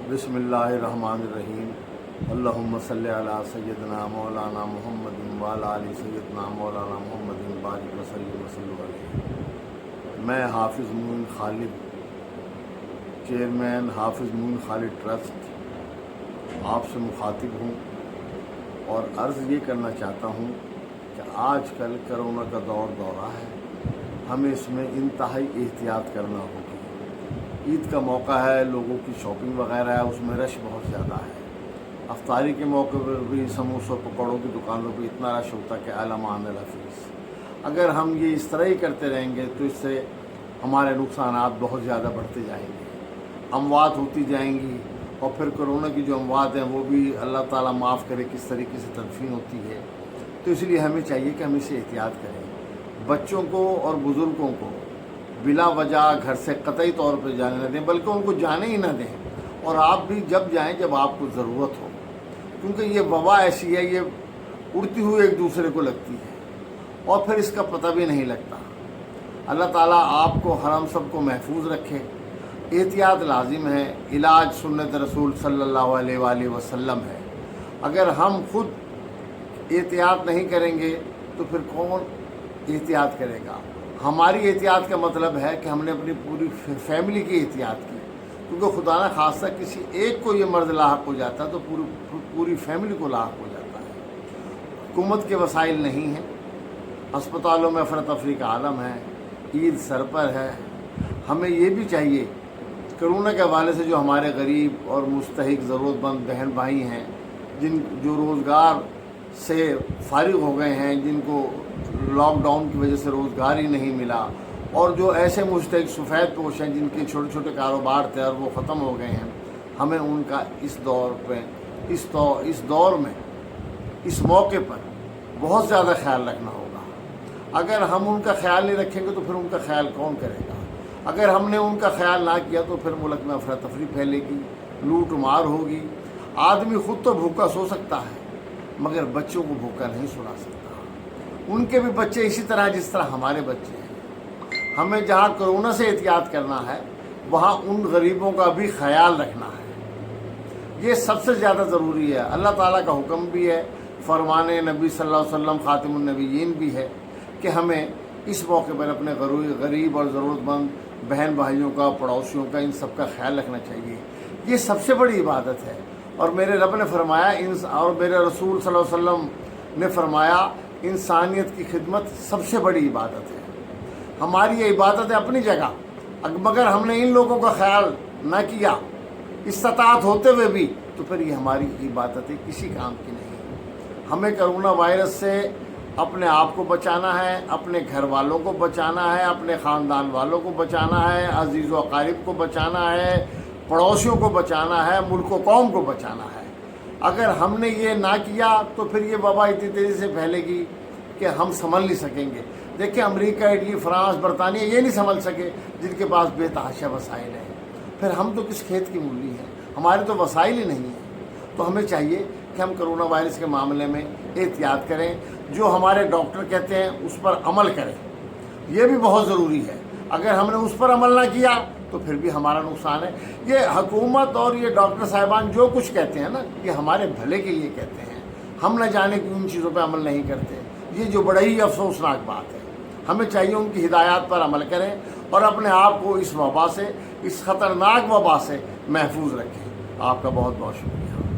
बिस्मिल्लाहिर्रहमानिर्रहीम। अल्लाहुम्मा सल्लि अला सय्यदना मौलाना मुहम्मद व अला आलि सय्यदना मौलाना मुहम्मद बारिक वसल्लिम वसल्लु अलैहि। मैं हाफिज़ मोइन खालिद, चेयरमैन हाफिज़ मोइन खालिद ट्रस्ट, आपसे मुखातिब हूँ और अर्ज़ ये करना चाहता हूँ कि आजकल कोरोना का दौरा है, हमें इसमें इंतहाई एहतियात करना होगी। ईद का मौका है, लोगों की शॉपिंग वगैरह है, उसमें रश बहुत ज़्यादा है। अफ्तारी के मौके पर भी समोसों पकौड़ों की दुकानों पर इतना रश होता है कि आलमान हफीज़। अगर हम ये इस तरह ही करते रहेंगे तो इससे हमारे नुकसानात बहुत ज़्यादा बढ़ते जाएंगे, अमवात होती जाएंगी और फिर कोरोना की जो अमवात हैं वो भी अल्लाह ताला माफ़ करे किस तरीके से तदफीन होती है। तो इसलिए हमें चाहिए कि हम इसे एहतियात करें। बच्चों को और बुज़ुर्गों को बिला वजह घर से कतई तौर पर जाने न दें, बल्कि उनको जाने ही न दें। और आप भी जब जाएं जब आपको ज़रूरत हो, क्योंकि ये वबा ऐसी है, ये उड़ती हुई एक दूसरे को लगती है और फिर इसका पता भी नहीं लगता। अल्लाह ताला आपको हरम सबको महफूज रखे। एहतियात लाजिम है, इलाज सुन्नत रसूल सल्लल्लाहु अलैहि वसल्लम है। अगर हम खुद एहतियात नहीं करेंगे तो फिर कौन एहतियात करेगा। हमारी एहतियात का मतलब है कि हमने अपनी पूरी फैमिली की एहतियात की, क्योंकि खुदा न खास्ता किसी एक को ये मर्ज़ लाहक हो जाता है तो पूरी फैमिली को लाहक हो जाता है। हुकूमत के वसाइल नहीं हैं, अस्पतालों में अफरा तफरी का आलम है, ईद सर पर है। हमें ये भी चाहिए कोरोना के हवाले से जो हमारे गरीब और मुस्तहिक ज़रूरतमंद बहन भाई हैं, जो रोज़गार से फारिग हो गए हैं, जिनको लॉकडाउन की वजह से रोज़गार ही नहीं मिला, और जो ऐसे मुस्तहिक सफ़ेद पोश हैं जिनके छोटे छोटे कारोबार थे और वो ख़त्म हो गए हैं, हमें उनका इस दौर में इस मौके पर बहुत ज़्यादा ख्याल रखना होगा। अगर हम उनका ख्याल नहीं रखेंगे तो फिर उनका ख्याल कौन करेगा। अगर हमने उनका ख्याल ना किया तो फिर मुल्क में अफरा तफरी फैलेगी, लूट मार होगी। आदमी खुद तो भूखा सो सकता है मगर बच्चों को भूखा नहीं सुला सकता। उनके भी बच्चे इसी तरह जिस तरह हमारे बच्चे हैं। हमें जहाँ कोरोना से एहतियात करना है वहाँ उन गरीबों का भी ख्याल रखना है, ये सबसे ज़्यादा ज़रूरी है। अल्लाह ताला का हुक्म भी है, फरमान नबी सल्लल्लाहु अलैहि वसल्लम खातिमुन नबिय्यीन भी है कि हमें इस मौके पर अपने गरीब और ज़रूरतमंद बहन भाइयों का, पड़ोसियों का, इन सब का ख्याल रखना चाहिए। ये सबसे बड़ी इबादत है। और मेरे रब ने फरमाया और मेरे रसूल सल्लल्लाहु अलैहि वसल्लम ने फरमाया, इंसानियत की खिदमत सबसे बड़ी इबादत है। हमारी ये इबादत है अपनी जगह, मगर हमने इन लोगों का ख्याल न किया इस्तात होते हुए भी, तो फिर ये हमारी इबादतें किसी काम की नहीं। हमें कोरोना वायरस से अपने आप को बचाना है, अपने घर वालों को बचाना है, अपने ख़ानदान वालों को बचाना है, अजीज़ व अकारिब को बचाना है, पड़ोसियों को बचाना है, मुल्क व कौम को बचाना है। अगर हमने ये ना किया तो फिर ये वबा इतनी तेज़ी से फैलेगी कि हम संभल नहीं सकेंगे। देखिए, अमेरिका, इटली, फ्रांस, बरतानिया ये नहीं संभल सके जिनके पास बेतहाशा वसाइल हैं। फिर हम तो किस खेत की मूली हैं, हमारे तो वसाइल ही नहीं हैं। तो हमें चाहिए कि हम कोरोना वायरस के मामले में एहतियात करें, जो हमारे डॉक्टर कहते हैं उस पर अमल करें। ये भी बहुत ज़रूरी है। अगर हमने उस पर अमल ना किया तो फिर भी हमारा नुकसान है। ये हुकूमत और ये डॉक्टर साहिबान जो कुछ कहते हैं ना, ये हमारे भले के लिए कहते हैं। हम न जाने कि उन चीज़ों पर अमल नहीं करते। ये जो बड़ा ही अफसोसनाक बात है। हमें चाहिए उनकी हिदायत पर अमल करें और अपने आप को इस वबा से, इस ख़तरनाक वबा से महफूज रखें। आपका बहुत बहुत शुक्रिया।